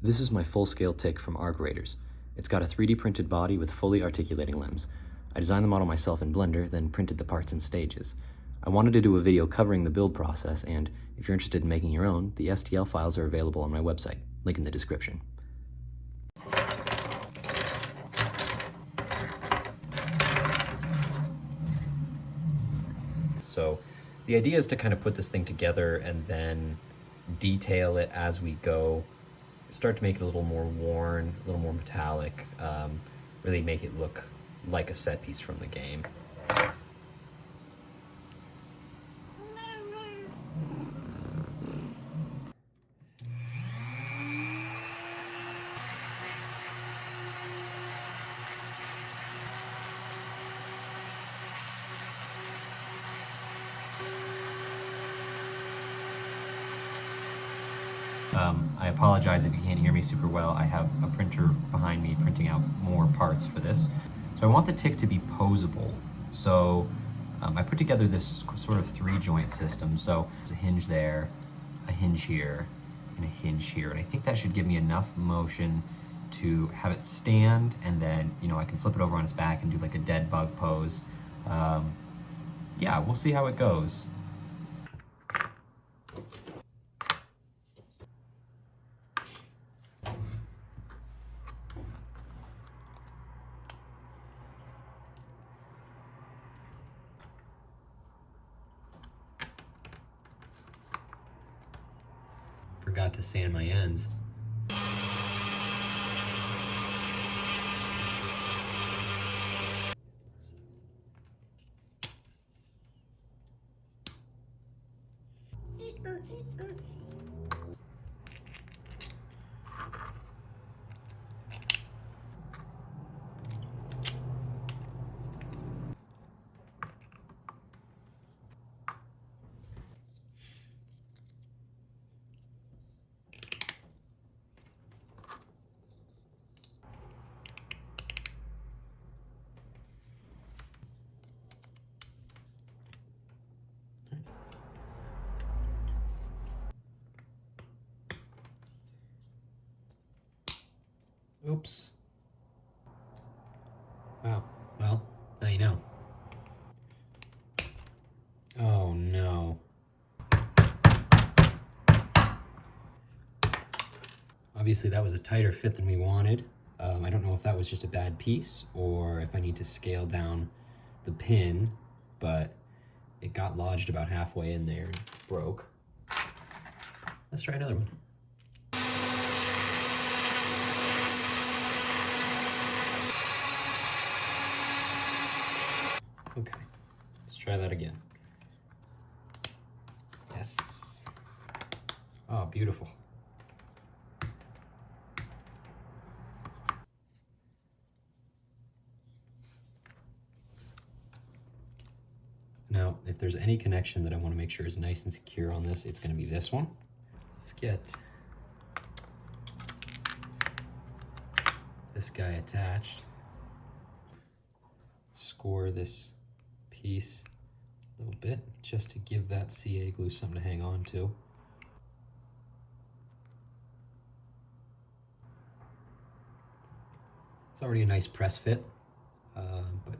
This is my full-scale tick from Arc Raiders. It's got a 3D printed body with fully articulating limbs. I designed the model myself in Blender, then printed the parts in stages. I wanted to do a video covering the build process, and if you're interested in making your own, the STL files are available on my website, link in the description. So the idea is to kind of put this thing together and then detail it as we go. Start to make it a little more worn, a little more metallic, really make it look like a set piece from the game. I apologize if you can't hear me super well. I have a printer behind me printing out more parts for this. So I want the tick to be posable. So I put together this sort of 3-joint system. So there's a hinge there, a hinge here, and a hinge here. And I think that should give me enough motion to have it stand, and then, you know, I can flip it over on its back and do like a dead bug pose. Yeah, we'll see how it goes. Forgot to sand my ends. Oops. Wow. Well, now you know. Oh no. Obviously that was a tighter fit than we wanted. I don't know if that was just a bad piece or if I need to scale down the pin, but it got lodged about halfway in there and broke. Let's try another one. Okay, let's try that again. Yes. Oh, beautiful. Now, if there's any connection that I want to make sure is nice and secure on this, it's going to be this one. Let's get this guy attached. Score this piece a little bit just to give that CA glue something to hang on to. It's already a nice press fit, but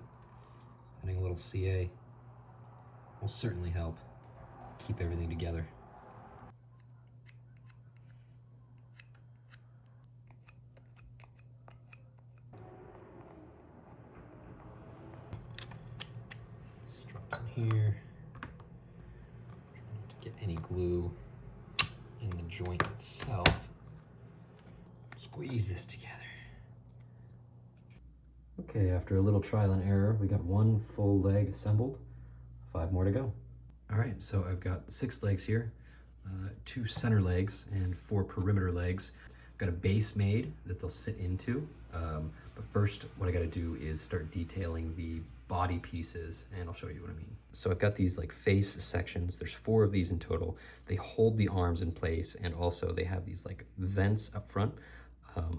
adding a little CA will certainly help keep everything together. This drops in here. Try not to get any glue in the joint itself. Squeeze this together. Okay, after a little trial and error, we got one full leg assembled. 5 more to go. All right, so I've got 6 legs here, 2 center legs and 4 perimeter legs. I've got a base made that they'll sit into, but first what I gotta do is start detailing the body pieces, and I'll show you what I mean. So I've got these like face sections. There's 4 of these in total. They hold the arms in place, and also they have these like vents up front.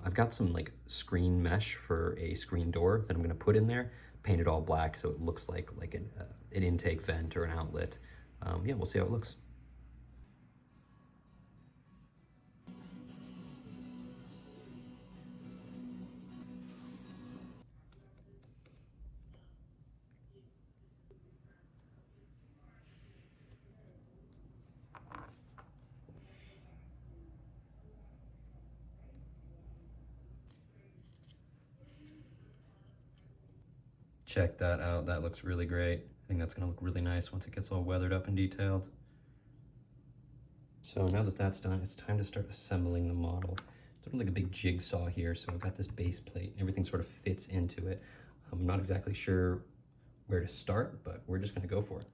I've got some like screen mesh for a screen door that I'm gonna put in there, paint it all black so it looks like an intake vent or an outlet. Yeah, we'll see how it looks. Check that out. That looks really great. I think that's gonna look really nice once it gets all weathered up and detailed. So now that that's done, it's time to start assembling the model. It's sort of like a big jigsaw here. So I've got this base plate and everything sort of fits into it. I'm not exactly sure where to start, but we're just gonna go for it.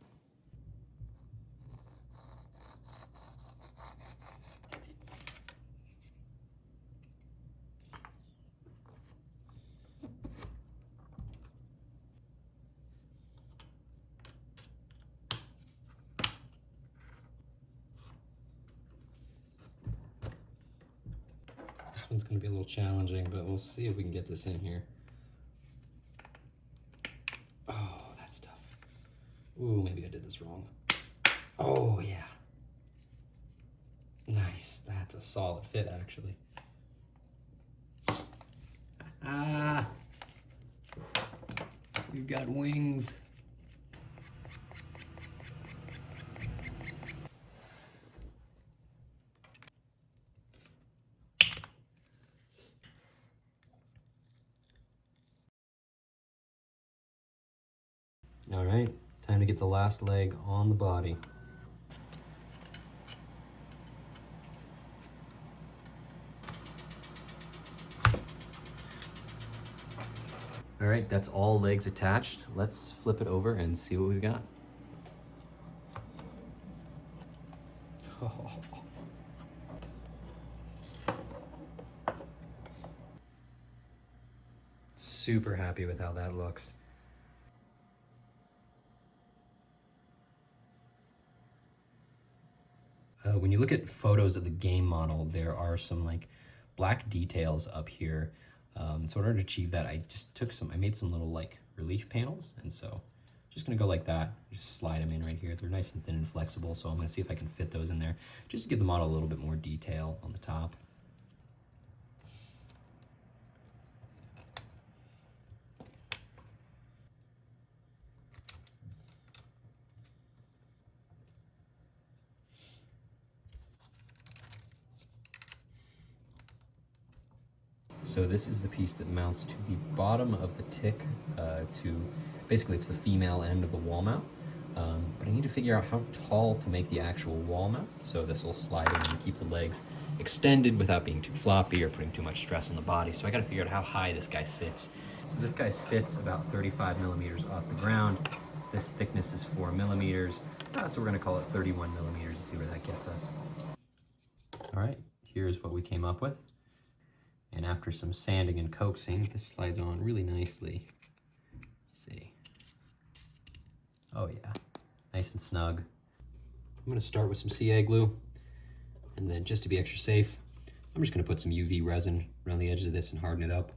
This one's gonna be a little challenging, but we'll see if we can get this in here. Oh, that's tough. Ooh, maybe I did this wrong. Oh, yeah. Nice, that's a solid fit, actually. Ah, we've got wings. All right, time to get the last leg on the body. All right, that's all legs attached. Let's flip it over and see what we've got. Oh. Super happy with how that looks. When you look at photos of the game model, there are some like black details up here. So in order to achieve that, I made some little like relief panels, and so just gonna go like that, just slide them in right here. They're nice and thin and flexible, so I'm gonna see if I can fit those in there, just to give the model a little bit more detail on the top. So this is the piece that mounts to the bottom of the tick, basically it's the female end of the wall mount. But I need to figure out how tall to make the actual wall mount, so this will slide in and keep the legs extended without being too floppy or putting too much stress on the body. So I gotta figure out how high this guy sits. So this guy sits about 35 millimeters off the ground. This thickness is 4 millimeters, so we're gonna call it 31 millimeters and see where that gets us. All right, here's what we came up with. And after some sanding and coaxing, this slides on really nicely. Let's see. Oh yeah, nice and snug. I'm gonna start with some CA glue, and then just to be extra safe, I'm just gonna put some UV resin around the edges of this and harden it up.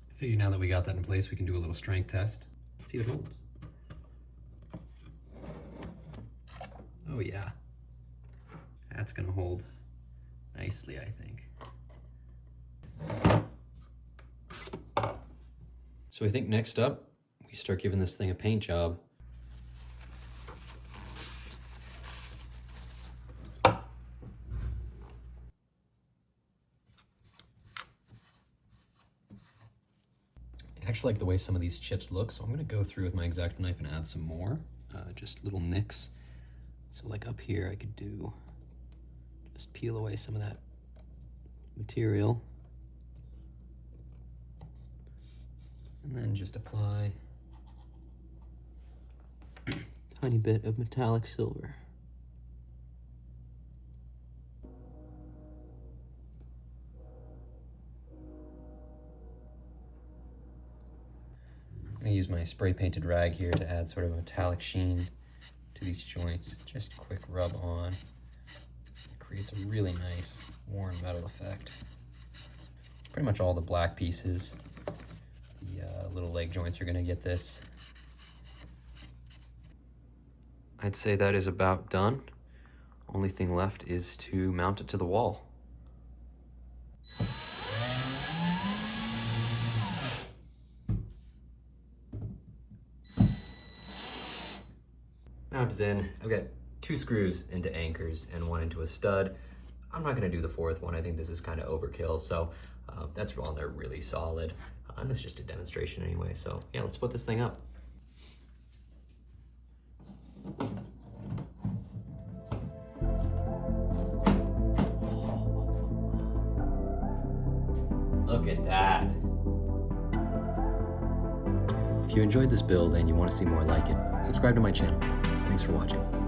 I figure now that we got that in place, we can do a little strength test. See if it holds. Oh yeah, that's gonna hold nicely, I think. So I think next up, we start giving this thing a paint job. I actually like the way some of these chips look, so I'm gonna go through with my X-Acto knife and add some more, just little nicks. So like up here, I could just peel away some of that material. And then just apply a tiny bit of metallic silver. I'm gonna use my spray painted rag here to add sort of a metallic sheen to these joints. Just a quick rub on. It creates a really nice worn metal effect. Pretty much all the black pieces, the little leg joints are gonna get this. I'd say that is about done. Only thing left is to mount it to the wall. Mount is in. I've got 2 screws into anchors and 1 into a stud. I'm not gonna do the 4th one. I think this is kind of overkill, so that's on there really solid. And this is just a demonstration anyway, so yeah, let's put this thing up. Look at that. If you enjoyed this build and you want to see more like it, subscribe to my channel. Thanks for watching.